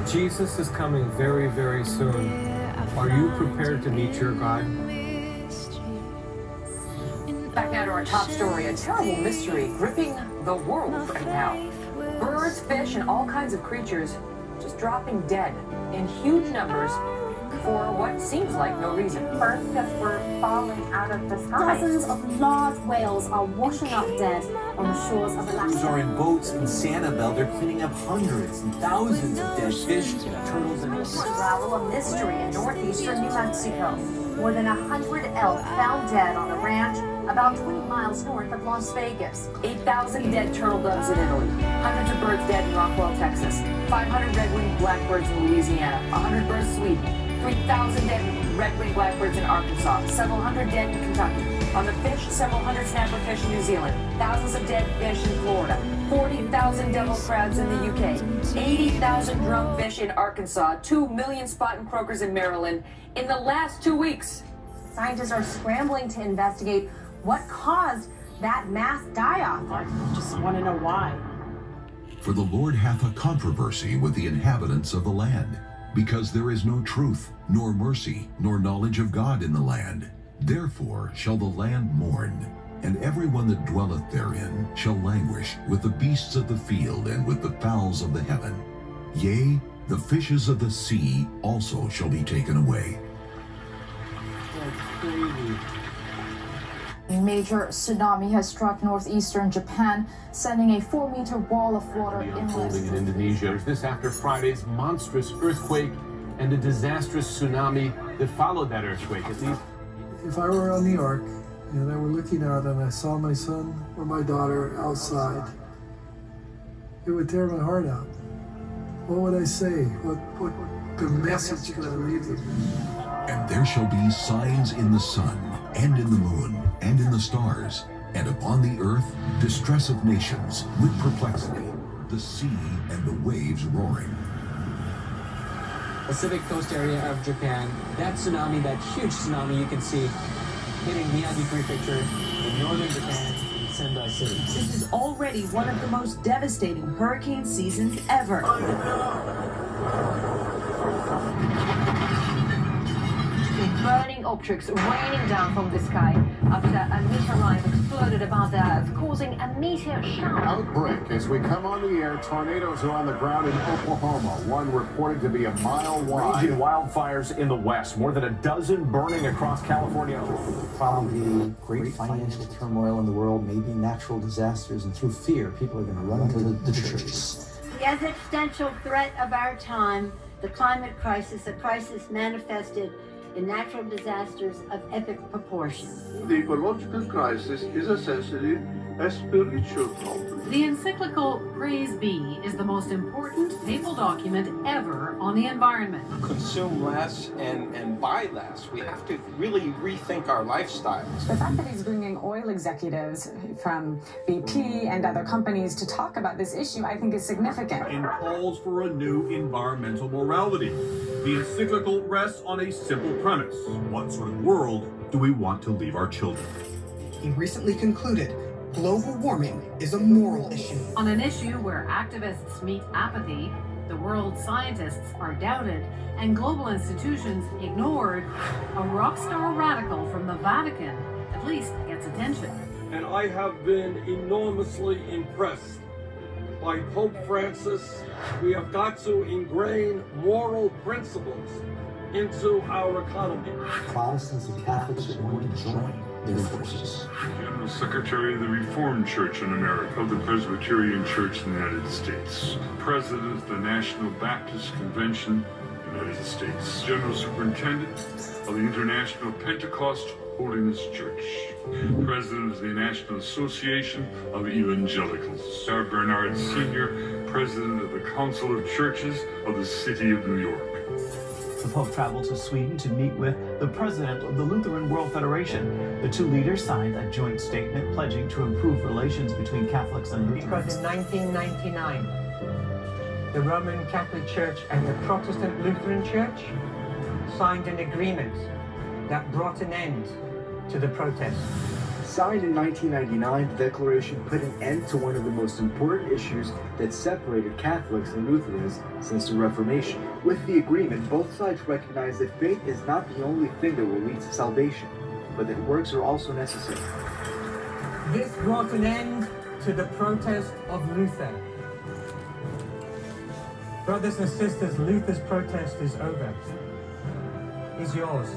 Jesus is coming very, very soon. Are you prepared to meet your God? Back now to our top story, a terrible mystery gripping the world right now. Birds, fish, and all kinds of creatures just dropping dead in huge numbers for what seems like no reason. Birds just were falling out of the sky. Dozens of large whales are washing up dead on the shores of Alaska. Crews are in boats in Sanibel. They're cleaning up hundreds and thousands of dead fish, turtles, and otters. Unravel a mystery in northeastern New Mexico. More than 100 elk found dead on a ranch about 20 miles north of Las Vegas. 8,000 dead turtle doves in Italy. Hundreds of birds dead in Rockwell, Texas. 500 red-winged blackbirds in Louisiana. 100 birds in Sweden. 3,000 dead red-winged blackbirds in Arkansas. Several hundred dead in Kentucky. On the fish, several hundred snapperfish in New Zealand. Thousands of dead fish in Florida. 40,000 devil crabs in the UK. 80,000 drunk fish in Arkansas. 2 million spotted croakers in Maryland in the last 2 weeks. Scientists are scrambling to investigate what caused that mass die-off. I just want to know why. For the Lord hath a controversy with the inhabitants of the land, because there is no truth, nor mercy, nor knowledge of God in the land. Therefore shall the land mourn, and everyone that dwelleth therein shall languish with the beasts of the field and with the fowls of the heaven. Yea, the fishes of the sea also shall be taken away. A major tsunami has struck northeastern Japan, sending a 4-meter wall of water Unfolding in inland. Indonesia. This after Friday's monstrous earthquake and a disastrous tsunami that followed that earthquake. At least, if I were on the ark and I were looking out and I saw my son or my daughter outside, it would tear my heart out. What would I say? What the message could I leave them? And there shall be signs in the sun, and in the moon, and in the stars, and upon the earth distress of nations, with perplexity, the sea and the waves roaring. Pacific coast area of Japan, that tsunami, that huge tsunami you can see hitting Miyagi Prefecture in northern Japan, Sendai City. This is already one of the most devastating hurricane seasons ever. Burning objects raining down from the sky after a meteorite exploded above the Earth, causing a meteor shower. Outbreak as we come on the air. Tornadoes are on the ground in Oklahoma. One reported to be a mile wide. Raging wildfires in the west. More than a dozen burning across California. Following the great financial turmoil in the world, maybe natural disasters, and through fear, people are going to run to the churches. The existential threat of our time, the climate crisis, a crisis manifested in natural disasters of epic proportion. The ecological crisis is essentially a spiritual problem. The encyclical Praise Be is the most important papal document ever on the environment. Consume less and buy less. We have to really rethink our lifestyles. The fact that he's bringing oil executives from BP and other companies to talk about this issue, I think is significant. And calls for a new environmental morality. The encyclical rests on a simple premise. What sort of world do we want to leave our children? He recently concluded global warming is a moral issue. On an issue where activists meet apathy, the world scientists are doubted, and global institutions ignored, a rock star radical from the Vatican at least gets attention. And I have been enormously impressed by Pope Francis. We have got to ingrain moral principles into our economy. Protestants and Catholics are going to join their forces. General Secretary of the Reformed Church in America, of the Presbyterian Church in the United States, President of the National Baptist Convention, United States, General Superintendent of the International Pentecost Holiness Church, President of the National Association of Evangelicals, Sarah Bernard Sr., President of the Council of Churches of the City of New York. The Pope traveled to Sweden to meet with the president of the Lutheran World Federation. The two leaders signed a joint statement pledging to improve relations between Catholics and Lutherans. Because in 1999, the Roman Catholic Church and the Protestant Lutheran Church signed an agreement that brought an end to the protests. Signed in 1999, the Declaration put an end to one of the most important issues that separated Catholics and Lutherans since the Reformation. With the agreement, both sides recognize that faith is not the only thing that will lead to salvation, but that works are also necessary. This brought an end to the protest of Luther. Brothers and sisters, Luther's protest is over. Is yours.